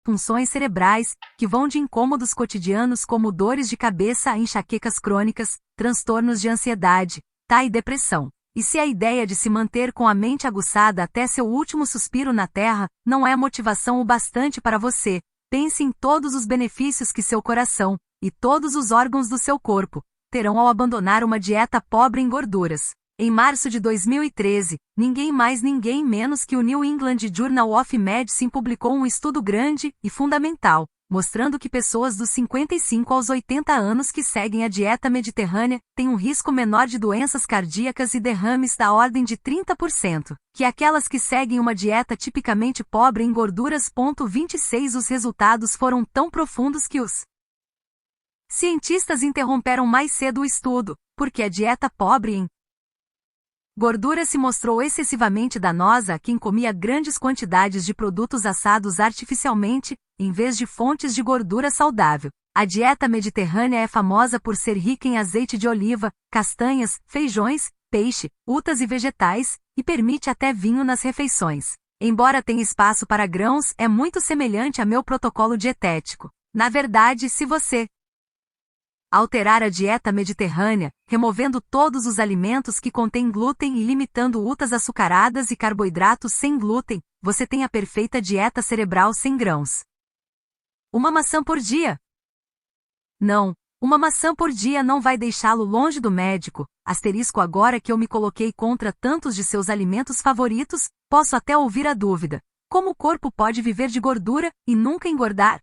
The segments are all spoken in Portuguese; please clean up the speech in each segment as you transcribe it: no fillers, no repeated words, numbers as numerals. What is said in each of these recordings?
funções cerebrais, que vão de incômodos cotidianos como dores de cabeça a enxaquecas crônicas, transtornos de ansiedade, e depressão. E se a ideia de se manter com a mente aguçada até seu último suspiro na Terra não é motivação o bastante para você, pense em todos os benefícios que seu coração, e todos os órgãos do seu corpo, terão ao abandonar uma dieta pobre em gorduras. Em março de 2013, ninguém menos que o New England Journal of Medicine publicou um estudo grande e fundamental, mostrando que pessoas dos 55 aos 80 anos que seguem a dieta mediterrânea têm um risco menor de doenças cardíacas e derrames da ordem de 30%, que aquelas que seguem uma dieta tipicamente pobre em gorduras. 26 Os resultados foram tão profundos que os cientistas interromperam mais cedo o estudo, porque a dieta pobre em gordura se mostrou excessivamente danosa a quem comia grandes quantidades de produtos assados artificialmente, em vez de fontes de gordura saudável. A dieta mediterrânea é famosa por ser rica em azeite de oliva, castanhas, feijões, peixe, utas e vegetais, e permite até vinho nas refeições. Embora tenha espaço para grãos, é muito semelhante a meu protocolo dietético. Na verdade, se você alterar a dieta mediterrânea, removendo todos os alimentos que contêm glúten e limitando utas açucaradas e carboidratos sem glúten, você tem a perfeita dieta cerebral sem grãos. Uma maçã por dia? Não, uma maçã por dia não vai deixá-lo longe do médico. Agora que eu me coloquei contra tantos de seus alimentos favoritos, posso até ouvir a dúvida: como o corpo pode viver de gordura e nunca engordar?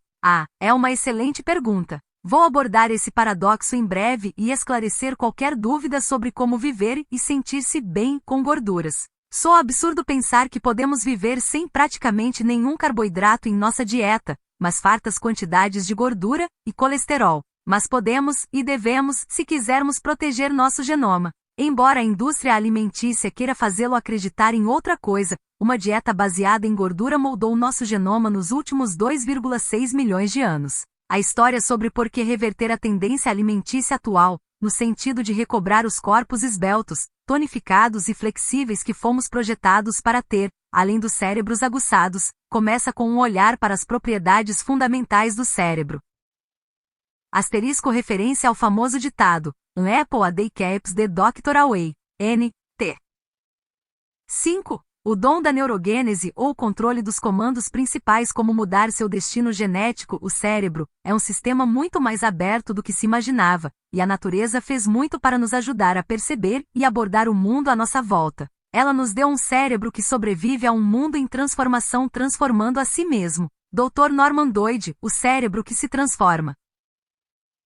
É uma excelente pergunta. Vou abordar esse paradoxo em breve e esclarecer qualquer dúvida sobre como viver e sentir-se bem com gorduras. Soa absurdo pensar que podemos viver sem praticamente nenhum carboidrato em nossa dieta, mas fartas quantidades de gordura e colesterol. Mas podemos e devemos, se quisermos proteger nosso genoma. Embora a indústria alimentícia queira fazê-lo acreditar em outra coisa, uma dieta baseada em gordura moldou nosso genoma nos últimos 2,6 milhões de anos. A história sobre por que reverter a tendência alimentícia atual, no sentido de recobrar os corpos esbeltos, tonificados e flexíveis que fomos projetados para ter, além dos cérebros aguçados, começa com um olhar para as propriedades fundamentais do cérebro. Referência ao famoso ditado: An apple a day keeps the doctor away. N.T. 5. O dom da neurogênese ou controle dos comandos principais como mudar seu destino genético. O cérebro é um sistema muito mais aberto do que se imaginava, e a natureza fez muito para nos ajudar a perceber e abordar o mundo à nossa volta. Ela nos deu um cérebro que sobrevive a um mundo em transformação, transformando a si mesmo. Dr. Norman Doidge, o cérebro que se transforma.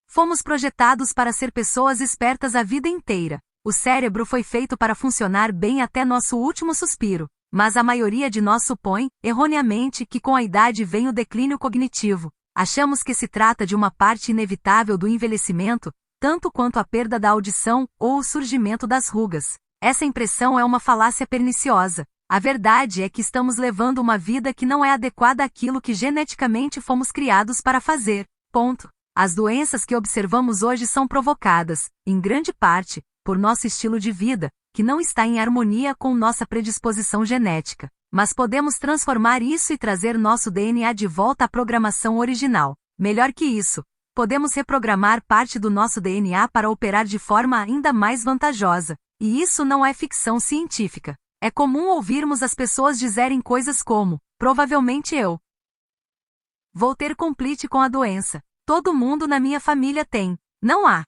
Fomos projetados para ser pessoas espertas a vida inteira. O cérebro foi feito para funcionar bem até nosso último suspiro, mas a maioria de nós supõe, erroneamente, que com a idade vem o declínio cognitivo. Achamos que se trata de uma parte inevitável do envelhecimento, tanto quanto a perda da audição ou o surgimento das rugas. Essa impressão é uma falácia perniciosa. A verdade é que estamos levando uma vida que não é adequada àquilo que geneticamente fomos criados para fazer. As doenças que observamos hoje são provocadas, em grande parte, por nosso estilo de vida, que não está em harmonia com nossa predisposição genética. Mas podemos transformar isso e trazer nosso DNA de volta à programação original. Melhor que isso, podemos reprogramar parte do nosso DNA para operar de forma ainda mais vantajosa. E isso não é ficção científica. É comum ouvirmos as pessoas dizerem coisas como: provavelmente eu vou ter complete com a doença. Todo mundo na minha família tem. Não há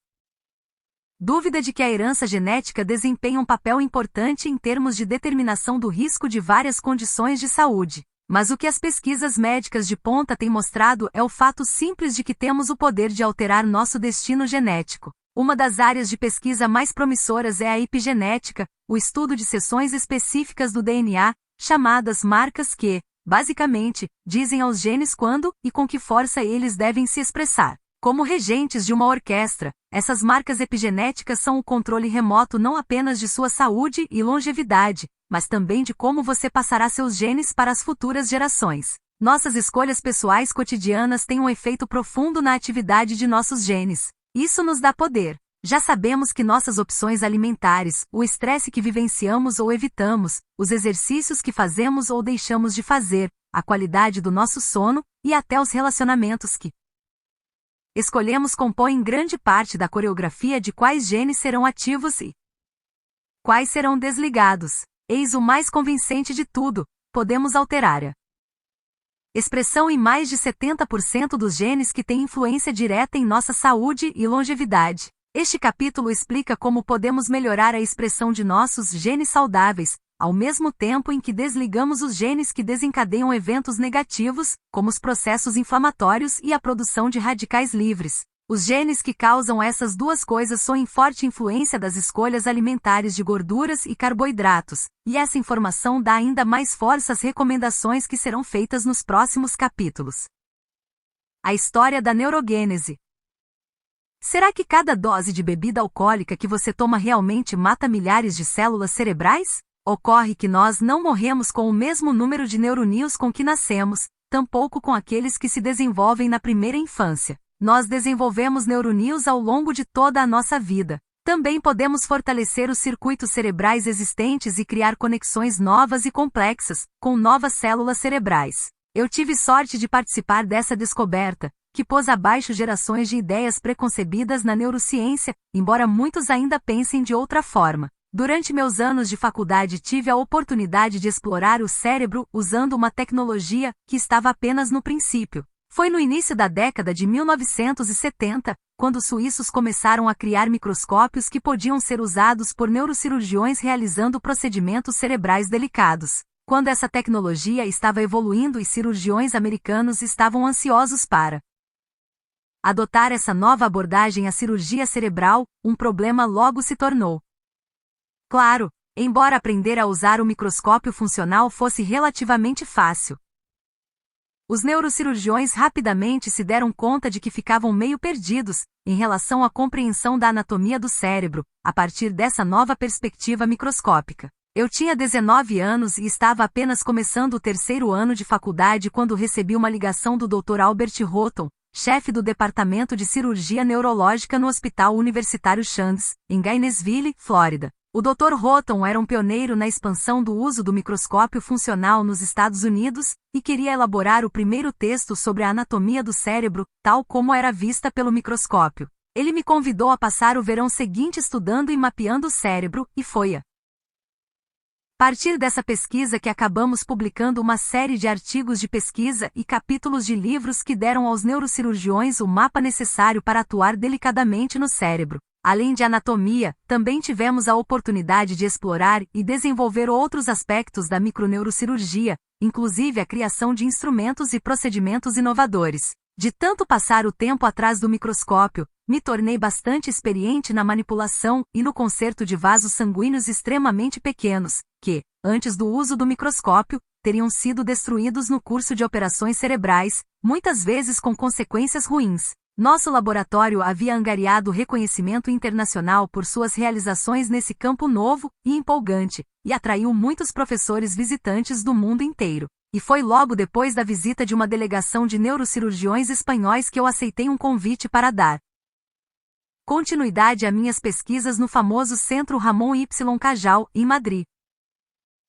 dúvida de que a herança genética desempenha um papel importante em termos de determinação do risco de várias condições de saúde. Mas o que as pesquisas médicas de ponta têm mostrado é o fato simples de que temos o poder de alterar nosso destino genético. Uma das áreas de pesquisa mais promissoras é a epigenética, o estudo de seções específicas do DNA, chamadas marcas que, basicamente, dizem aos genes quando e com que força eles devem se expressar. Como regentes de uma orquestra, essas marcas epigenéticas são o controle remoto não apenas de sua saúde e longevidade, mas também de como você passará seus genes para as futuras gerações. Nossas escolhas pessoais cotidianas têm um efeito profundo na atividade de nossos genes. Isso nos dá poder. Já sabemos que nossas opções alimentares, o estresse que vivenciamos ou evitamos, os exercícios que fazemos ou deixamos de fazer, a qualidade do nosso sono, e até os relacionamentos que escolhemos compõem grande parte da coreografia de quais genes serão ativos e quais serão desligados. Eis o mais convincente de tudo: podemos alterar a expressão em mais de 70% dos genes que têm influência direta em nossa saúde e longevidade. Este capítulo explica como podemos melhorar a expressão de nossos genes saudáveis, ao mesmo tempo em que desligamos os genes que desencadeiam eventos negativos, como os processos inflamatórios e a produção de radicais livres. Os genes que causam essas duas coisas sob forte influência das escolhas alimentares de gorduras e carboidratos, e essa informação dá ainda mais força às recomendações que serão feitas nos próximos capítulos. A história da neurogênese. Será que cada dose de bebida alcoólica que você toma realmente mata milhares de células cerebrais? Ocorre que nós não morremos com o mesmo número de neurônios com que nascemos, tampouco com aqueles que se desenvolvem na primeira infância. Nós desenvolvemos neurônios ao longo de toda a nossa vida. Também podemos fortalecer os circuitos cerebrais existentes e criar conexões novas e complexas, com novas células cerebrais. Eu tive sorte de participar dessa descoberta, que pôs abaixo gerações de ideias preconcebidas na neurociência, embora muitos ainda pensem de outra forma. Durante meus anos de faculdade tive a oportunidade de explorar o cérebro usando uma tecnologia que estava apenas no princípio. Foi no início da década de 1970, quando os suíços começaram a criar microscópios que podiam ser usados por neurocirurgiões realizando procedimentos cerebrais delicados. Quando essa tecnologia estava evoluindo e cirurgiões americanos estavam ansiosos para adotar essa nova abordagem à cirurgia cerebral, um problema logo se tornou. Claro, embora aprender a usar o microscópio funcional fosse relativamente fácil, os neurocirurgiões rapidamente se deram conta de que ficavam meio perdidos em relação à compreensão da anatomia do cérebro, a partir dessa nova perspectiva microscópica. Eu tinha 19 anos e estava apenas começando o terceiro ano de faculdade quando recebi uma ligação do Dr. Albert Houghton, chefe do Departamento de Cirurgia Neurológica no Hospital Universitário Shands, em Gainesville, Flórida. O Dr. Houghton era um pioneiro na expansão do uso do microscópio funcional nos Estados Unidos, e queria elaborar o primeiro texto sobre a anatomia do cérebro, tal como era vista pelo microscópio. Ele me convidou a passar o verão seguinte estudando e mapeando o cérebro, e foi a partir dessa pesquisa que acabamos publicando uma série de artigos de pesquisa e capítulos de livros que deram aos neurocirurgiões o mapa necessário para atuar delicadamente no cérebro. Além de anatomia, também tivemos a oportunidade de explorar e desenvolver outros aspectos da microneurocirurgia, inclusive a criação de instrumentos e procedimentos inovadores. De tanto passar o tempo atrás do microscópio, me tornei bastante experiente na manipulação e no conserto de vasos sanguíneos extremamente pequenos, que, antes do uso do microscópio, teriam sido destruídos no curso de operações cerebrais, muitas vezes com consequências ruins. Nosso laboratório havia angariado reconhecimento internacional por suas realizações nesse campo novo e empolgante, e atraiu muitos professores visitantes do mundo inteiro. E foi logo depois da visita de uma delegação de neurocirurgiões espanhóis que eu aceitei um convite para dar continuidade a minhas pesquisas no famoso Centro Ramon Y. Cajal, em Madrid.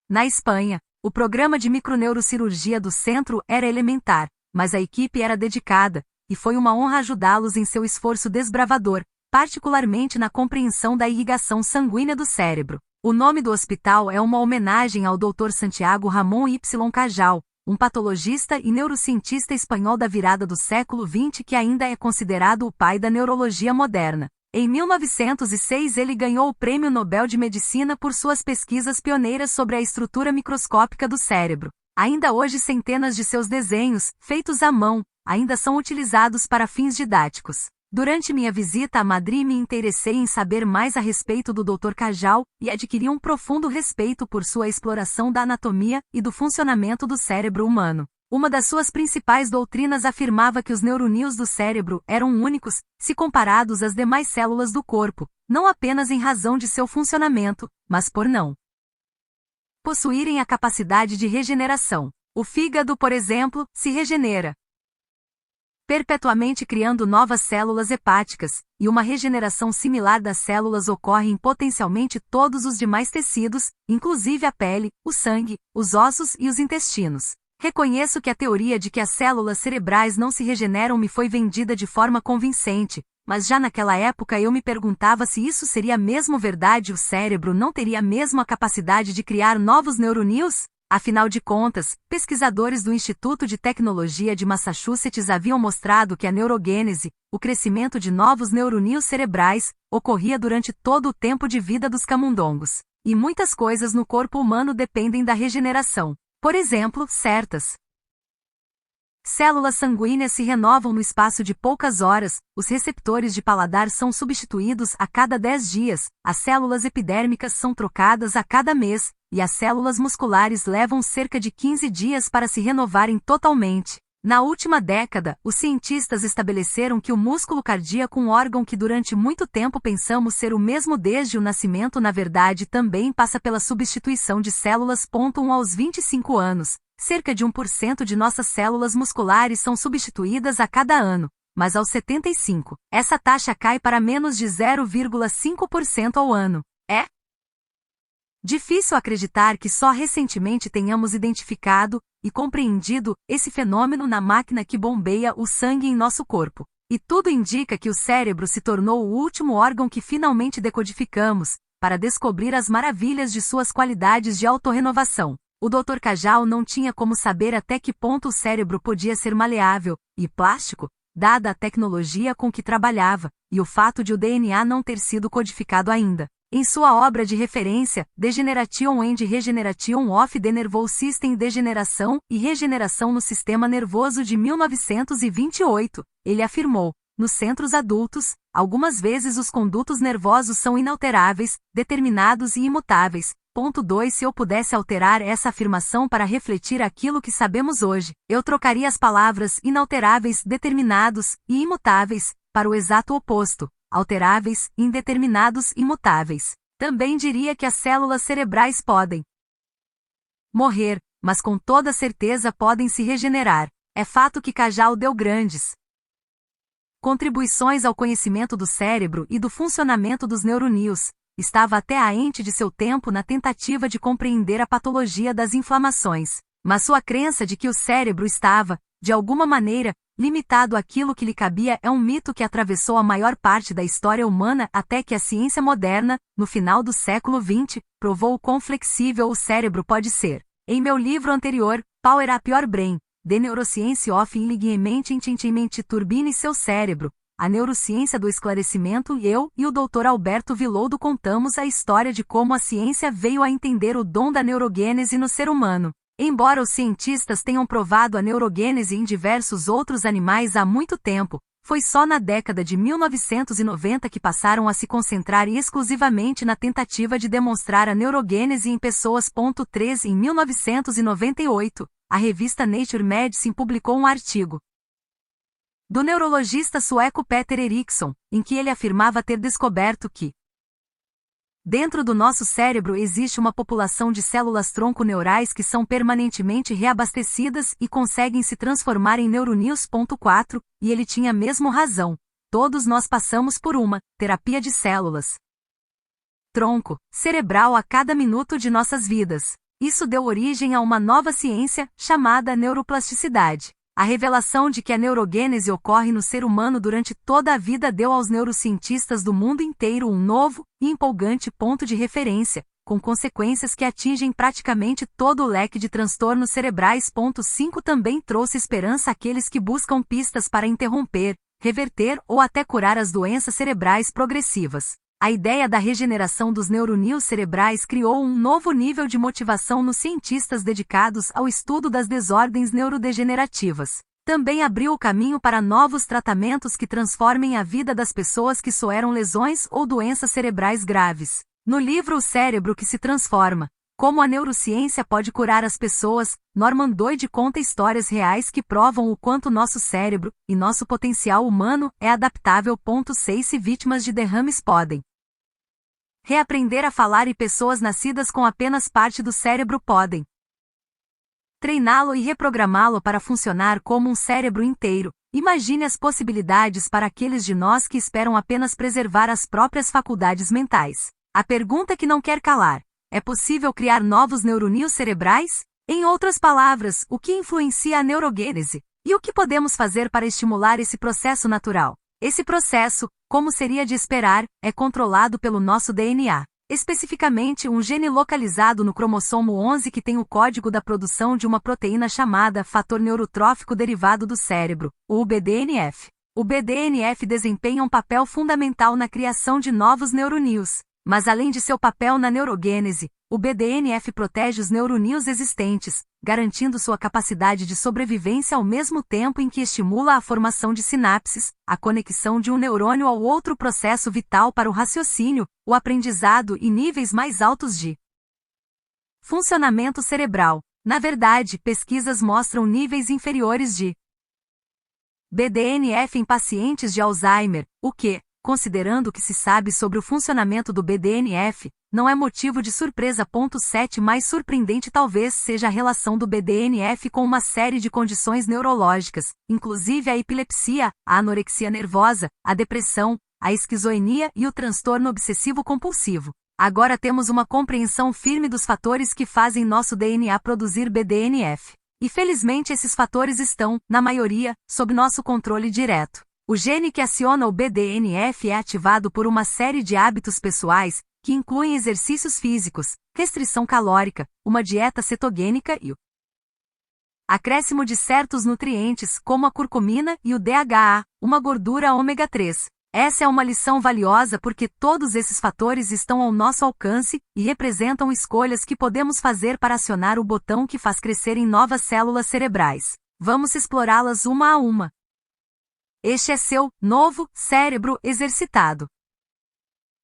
Na Espanha, o programa de microneurocirurgia do centro era elementar, mas a equipe era dedicada, e foi uma honra ajudá-los em seu esforço desbravador, particularmente na compreensão da irrigação sanguínea do cérebro. O nome do hospital é uma homenagem ao Dr. Santiago Ramon Y. Cajal, um patologista e neurocientista espanhol da virada do século XX que ainda é considerado o pai da neurologia moderna. Em 1906 ele ganhou o Prêmio Nobel de Medicina por suas pesquisas pioneiras sobre a estrutura microscópica do cérebro. Ainda hoje centenas de seus desenhos, feitos à mão, ainda são utilizados para fins didáticos. Durante minha visita a Madrid me interessei em saber mais a respeito do Dr. Cajal, e adquiri um profundo respeito por sua exploração da anatomia e do funcionamento do cérebro humano. Uma das suas principais doutrinas afirmava que os neurônios do cérebro eram únicos, se comparados às demais células do corpo, não apenas em razão de seu funcionamento, mas por não possuírem a capacidade de regeneração. O fígado, por exemplo, se regenera perpetuamente criando novas células hepáticas, e uma regeneração similar das células ocorre em potencialmente todos os demais tecidos, inclusive a pele, o sangue, os ossos e os intestinos. Reconheço que a teoria de que as células cerebrais não se regeneram me foi vendida de forma convincente, mas já naquela época eu me perguntava se isso seria mesmo verdade e o cérebro não teria mesmo a capacidade de criar novos neuroníons? Afinal de contas, pesquisadores do Instituto de Tecnologia de Massachusetts haviam mostrado que a neurogênese, o crescimento de novos neuroníons cerebrais, ocorria durante todo o tempo de vida dos camundongos. E muitas coisas no corpo humano dependem da regeneração. Por exemplo, certas células sanguíneas se renovam no espaço de poucas horas, os receptores de paladar são substituídos a cada 10 dias, as células epidérmicas são trocadas a cada mês, e as células musculares levam cerca de 15 dias para se renovarem totalmente. Na última década, os cientistas estabeleceram que o músculo cardíaco, um órgão que durante muito tempo pensamos ser o mesmo desde o nascimento, na verdade também passa pela substituição de células. 1 aos 25 anos, cerca de 1% de nossas células musculares são substituídas a cada ano, mas aos 75, essa taxa cai para menos de 0,5% ao ano. É difícil acreditar que só recentemente tenhamos identificado e compreendido esse fenômeno na máquina que bombeia o sangue em nosso corpo. E tudo indica que o cérebro se tornou o último órgão que finalmente decodificamos, para descobrir as maravilhas de suas qualidades de autorrenovação. O Dr. Cajal não tinha como saber até que ponto o cérebro podia ser maleável e plástico, dada a tecnologia com que trabalhava, e o fato de o DNA não ter sido codificado ainda. Em sua obra de referência, Degeneration and Regeneration of the Nervous System, Degeneração e Regeneração no Sistema Nervoso, de 1928, ele afirmou: nos centros adultos, algumas vezes os condutos nervosos são inalteráveis, determinados e imutáveis. Ponto 2. Se eu pudesse alterar essa afirmação para refletir aquilo que sabemos hoje, eu trocaria as palavras inalteráveis, determinados e imutáveis para o exato oposto: alteráveis, indeterminados e mutáveis. Também diria que as células cerebrais podem morrer, mas com toda certeza podem se regenerar. É fato que Cajal deu grandes contribuições ao conhecimento do cérebro e do funcionamento dos neuroníons. Estava até à ente de seu tempo na tentativa de compreender a patologia das inflamações. Mas sua crença de que o cérebro estava, de alguma maneira, limitado àquilo que lhe cabia é um mito que atravessou a maior parte da história humana até que a ciência moderna, no final do século XX, provou o quão flexível o cérebro pode ser. Em meu livro anterior, Power Up Your Brain, The Neuroscience of Enlightenment Entertainment, Turbine Seu Cérebro, a neurociência do esclarecimento, eu e o Dr. Alberto Viloudo contamos a história de como a ciência veio a entender o dom da neurogênese no ser humano. Embora os cientistas tenham provado a neurogênese em diversos outros animais há muito tempo, foi só na década de 1990 que passaram a se concentrar exclusivamente na tentativa de demonstrar a neurogênese em pessoas. 3. Em 1998, a revista Nature Medicine publicou um artigo do neurologista sueco Peter Eriksson, em que ele afirmava ter descoberto que dentro do nosso cérebro existe uma população de células-tronco neurais que são permanentemente reabastecidas e conseguem se transformar em neuroníons. 4, e ele tinha mesmo razão. Todos nós passamos por uma terapia de células tronco cerebral a cada minuto de nossas vidas. Isso deu origem a uma nova ciência, chamada neuroplasticidade. A revelação de que a neurogênese ocorre no ser humano durante toda a vida deu aos neurocientistas do mundo inteiro um novo e empolgante ponto de referência, com consequências que atingem praticamente todo o leque de transtornos cerebrais. 5 Também trouxe esperança àqueles que buscam pistas para interromper, reverter ou até curar as doenças cerebrais progressivas. A ideia da regeneração dos neuroníons cerebrais criou um novo nível de motivação nos cientistas dedicados ao estudo das desordens neurodegenerativas. Também abriu o caminho para novos tratamentos que transformem a vida das pessoas que sofreram lesões ou doenças cerebrais graves. No livro O Cérebro que se Transforma, Como a Neurociência Pode Curar as Pessoas, Norman Doidge conta histórias reais que provam o quanto nosso cérebro e nosso potencial humano é adaptável. 6 Se vítimas de derrames podem reaprender a falar e pessoas nascidas com apenas parte do cérebro podem treiná-lo e reprogramá-lo para funcionar como um cérebro inteiro. Imagine as possibilidades para aqueles de nós que esperam apenas preservar as próprias faculdades mentais. A pergunta que não quer calar: é possível criar novos neuroníons cerebrais? Em outras palavras, o que influencia a neurogênese? E o que podemos fazer para estimular esse processo natural? Esse processo, como seria de esperar, é controlado pelo nosso DNA. Especificamente um gene localizado no cromossomo 11 que tem o código da produção de uma proteína chamada fator neurotrófico derivado do cérebro, o BDNF. O BDNF desempenha um papel fundamental na criação de novos neuroníons, mas além de seu papel na neurogênese, o BDNF protege os neuroníons existentes, garantindo sua capacidade de sobrevivência ao mesmo tempo em que estimula a formação de sinapses, a conexão de um neurônio ao outro, processo vital para o raciocínio, o aprendizado e níveis mais altos de funcionamento cerebral. Na verdade, pesquisas mostram níveis inferiores de BDNF em pacientes de Alzheimer, o que, considerando o que se sabe sobre o funcionamento do BDNF, não é motivo de surpresa. 7 Mais surpreendente talvez seja a relação do BDNF com uma série de condições neurológicas, inclusive a epilepsia, a anorexia nervosa, a depressão, a esquizoinia e o transtorno obsessivo-compulsivo. Agora temos uma compreensão firme dos fatores que fazem nosso DNA produzir BDNF. E felizmente esses fatores estão, na maioria, sob nosso controle direto. O gene que aciona o BDNF é ativado por uma série de hábitos pessoais, que incluem exercícios físicos, restrição calórica, uma dieta cetogênica e o acréscimo de certos nutrientes, como a curcumina e o DHA, uma gordura ômega 3. Essa é uma lição valiosa porque todos esses fatores estão ao nosso alcance e representam escolhas que podemos fazer para acionar o botão que faz crescer em novas células cerebrais. Vamos explorá-las uma a uma. Este é seu novo cérebro exercitado.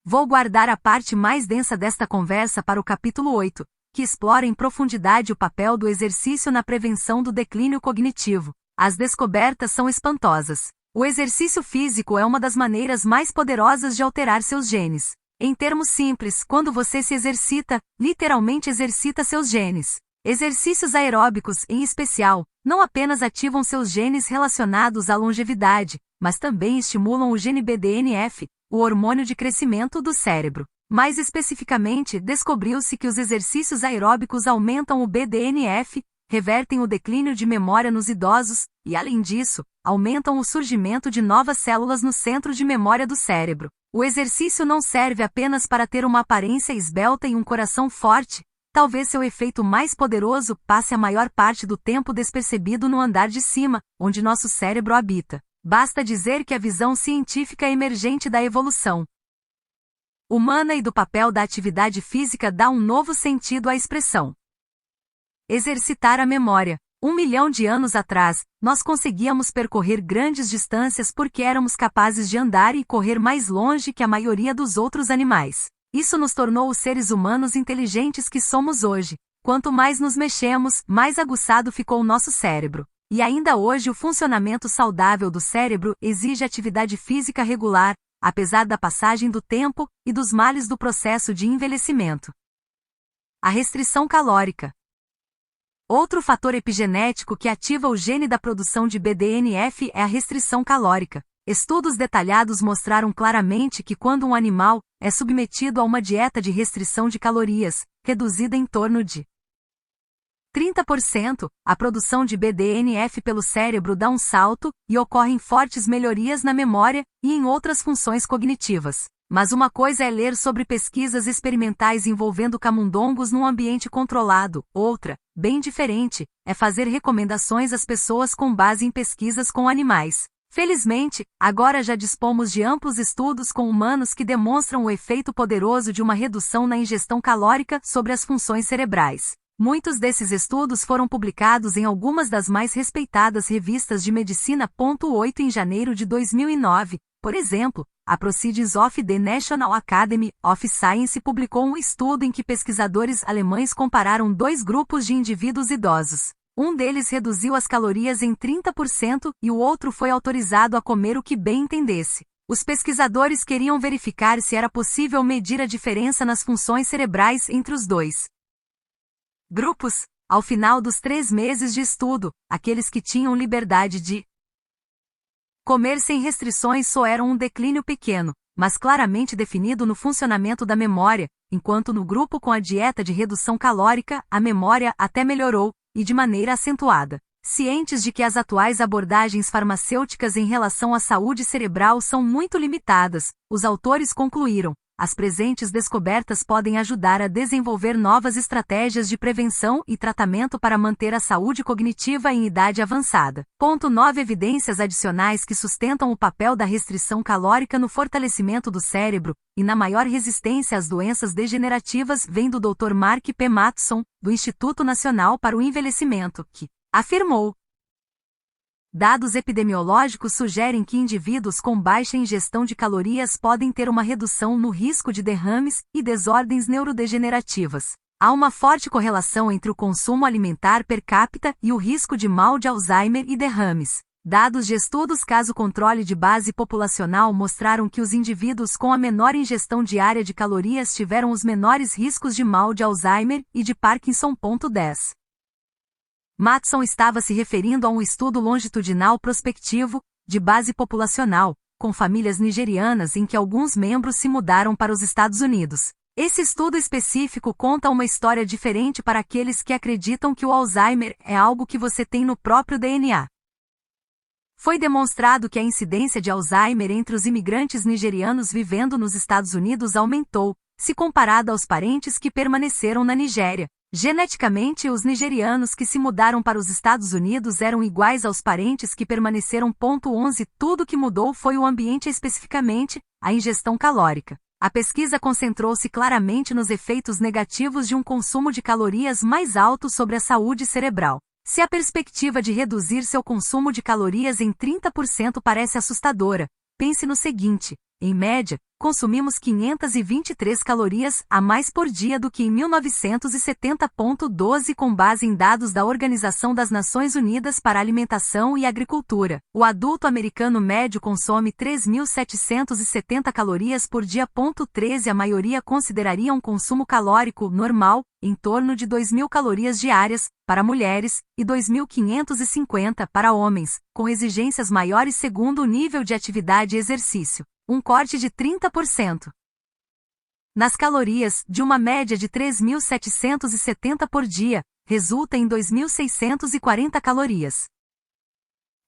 Vou guardar a parte mais densa desta conversa para o capítulo 8, que explora em profundidade o papel do exercício na prevenção do declínio cognitivo. As descobertas são espantosas. O exercício físico é uma das maneiras mais poderosas de alterar seus genes. Em termos simples, quando você se exercita, literalmente exercita seus genes. Exercícios aeróbicos, em especial, não apenas ativam seus genes relacionados à longevidade, mas também estimulam o gene BDNF, o hormônio de crescimento do cérebro. Mais especificamente, descobriu-se que os exercícios aeróbicos aumentam o BDNF, revertem o declínio de memória nos idosos, e além disso, aumentam o surgimento de novas células no centro de memória do cérebro. O exercício não serve apenas para ter uma aparência esbelta e um coração forte. Talvez seu efeito mais poderoso passe a maior parte do tempo despercebido no andar de cima, onde nosso cérebro habita. Basta dizer que a visão científica emergente da evolução humana e do papel da atividade física dá um novo sentido à expressão exercitar a memória. 1 milhão de anos atrás, nós conseguíamos percorrer grandes distâncias porque éramos capazes de andar e correr mais longe que a maioria dos outros animais. Isso nos tornou os seres humanos inteligentes que somos hoje. Quanto mais nos mexemos, mais aguçado ficou o nosso cérebro. E ainda hoje o funcionamento saudável do cérebro exige atividade física regular, apesar da passagem do tempo e dos males do processo de envelhecimento. A restrição calórica. Outro fator epigenético que ativa o gene da produção de BDNF é a restrição calórica. Estudos detalhados mostraram claramente que quando um animal é submetido a uma dieta de restrição de calorias, reduzida em torno de 30%, a produção de BDNF pelo cérebro dá um salto e ocorrem fortes melhorias na memória e em outras funções cognitivas. Mas uma coisa é ler sobre pesquisas experimentais envolvendo camundongos num ambiente controlado, outra, bem diferente, é fazer recomendações às pessoas com base em pesquisas com animais. Felizmente, agora já dispomos de amplos estudos com humanos que demonstram o efeito poderoso de uma redução na ingestão calórica sobre as funções cerebrais. Muitos desses estudos foram publicados em algumas das mais respeitadas revistas de medicina. 8 Em janeiro de 2009, por exemplo, a Proceedings of the National Academy of Science publicou um estudo em que pesquisadores alemães compararam dois grupos de indivíduos idosos. Um deles reduziu as calorias em 30% e o outro foi autorizado a comer o que bem entendesse. Os pesquisadores queriam verificar se era possível medir a diferença nas funções cerebrais entre os dois grupos. Ao final dos 3 meses de estudo, aqueles que tinham liberdade de comer sem restrições sofreram um declínio pequeno, mas claramente definido no funcionamento da memória, enquanto no grupo com a dieta de redução calórica, a memória até melhorou, e de maneira acentuada. Cientes de que as atuais abordagens farmacêuticas em relação à saúde cerebral são muito limitadas, os autores concluíram: as presentes descobertas podem ajudar a desenvolver novas estratégias de prevenção e tratamento para manter a saúde cognitiva em idade avançada. Ponto 9. Evidências adicionais que sustentam o papel da restrição calórica no fortalecimento do cérebro e na maior resistência às doenças degenerativas vem do Dr. Mark P. Mattson, do Instituto Nacional para o Envelhecimento, que afirmou: dados epidemiológicos sugerem que indivíduos com baixa ingestão de calorias podem ter uma redução no risco de derrames e desordens neurodegenerativas. Há uma forte correlação entre o consumo alimentar per capita e o risco de mal de Alzheimer e derrames. Dados de estudos caso-controle de base populacional mostraram que os indivíduos com a menor ingestão diária de calorias tiveram os menores riscos de mal de Alzheimer e de Parkinson. 10. Mattson estava se referindo a um estudo longitudinal prospectivo, de base populacional, com famílias nigerianas em que alguns membros se mudaram para os Estados Unidos. Esse estudo específico conta uma história diferente para aqueles que acreditam que o Alzheimer é algo que você tem no próprio DNA. Foi demonstrado que a incidência de Alzheimer entre os imigrantes nigerianos vivendo nos Estados Unidos aumentou, se comparado aos parentes que permaneceram na Nigéria. Geneticamente, os nigerianos que se mudaram para os Estados Unidos eram iguais aos parentes que permaneceram. 11. Tudo que mudou foi o ambiente, especificamente, a ingestão calórica. A pesquisa concentrou-se claramente nos efeitos negativos de um consumo de calorias mais alto sobre a saúde cerebral. Se a perspectiva de reduzir seu consumo de calorias em 30% parece assustadora, pense no seguinte: em média, consumimos 523 calorias a mais por dia do que em 1970. 12 Com base em dados da Organização das Nações Unidas para Alimentação e Agricultura, o adulto americano médio consome 3.770 calorias por dia. 13 A maioria consideraria um consumo calórico normal, em torno de 2.000 calorias diárias, para mulheres, e 2.550 para homens, com exigências maiores segundo o nível de atividade e exercício. Um corte de 30% nas calorias, de uma média de 3.770 por dia, resulta em 2.640 calorias.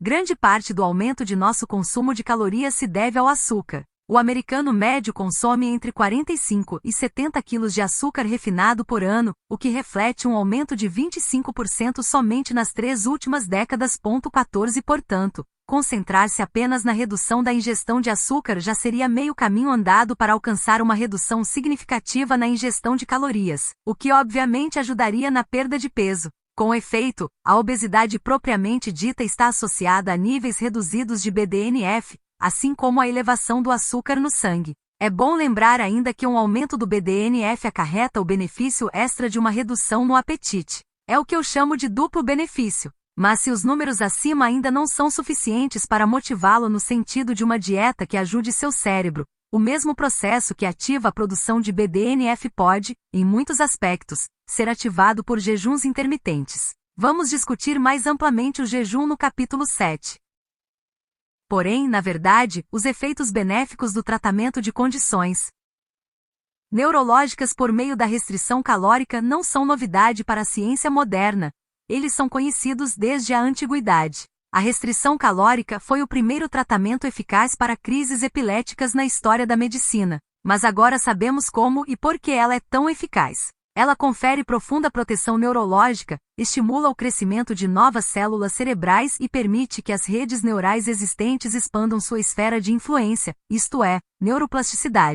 Grande parte do aumento de nosso consumo de calorias se deve ao açúcar. O americano médio consome entre 45 e 70 quilos de açúcar refinado por ano, o que reflete um aumento de 25% somente nas 3 últimas décadas. 14 Portanto, concentrar-se apenas na redução da ingestão de açúcar já seria meio caminho andado para alcançar uma redução significativa na ingestão de calorias, o que obviamente ajudaria na perda de peso. Com efeito, a obesidade propriamente dita está associada a níveis reduzidos de BDNF, assim como a elevação do açúcar no sangue. É bom lembrar ainda que um aumento do BDNF acarreta o benefício extra de uma redução no apetite. É o que eu chamo de duplo benefício. Mas se os números acima ainda não são suficientes para motivá-lo no sentido de uma dieta que ajude seu cérebro, o mesmo processo que ativa a produção de BDNF pode, em muitos aspectos, ser ativado por jejuns intermitentes. Vamos discutir mais amplamente o jejum no capítulo 7. Porém, na verdade, os efeitos benéficos do tratamento de condições neurológicas por meio da restrição calórica não são novidade para a ciência moderna. Eles são conhecidos desde a antiguidade. A restrição calórica foi o primeiro tratamento eficaz para crises epiléticas na história da medicina, mas agora sabemos como e por que ela é tão eficaz. Ela confere profunda proteção neurológica, estimula o crescimento de novas células cerebrais e permite que as redes neurais existentes expandam sua esfera de influência, isto é, neuroplasticidade.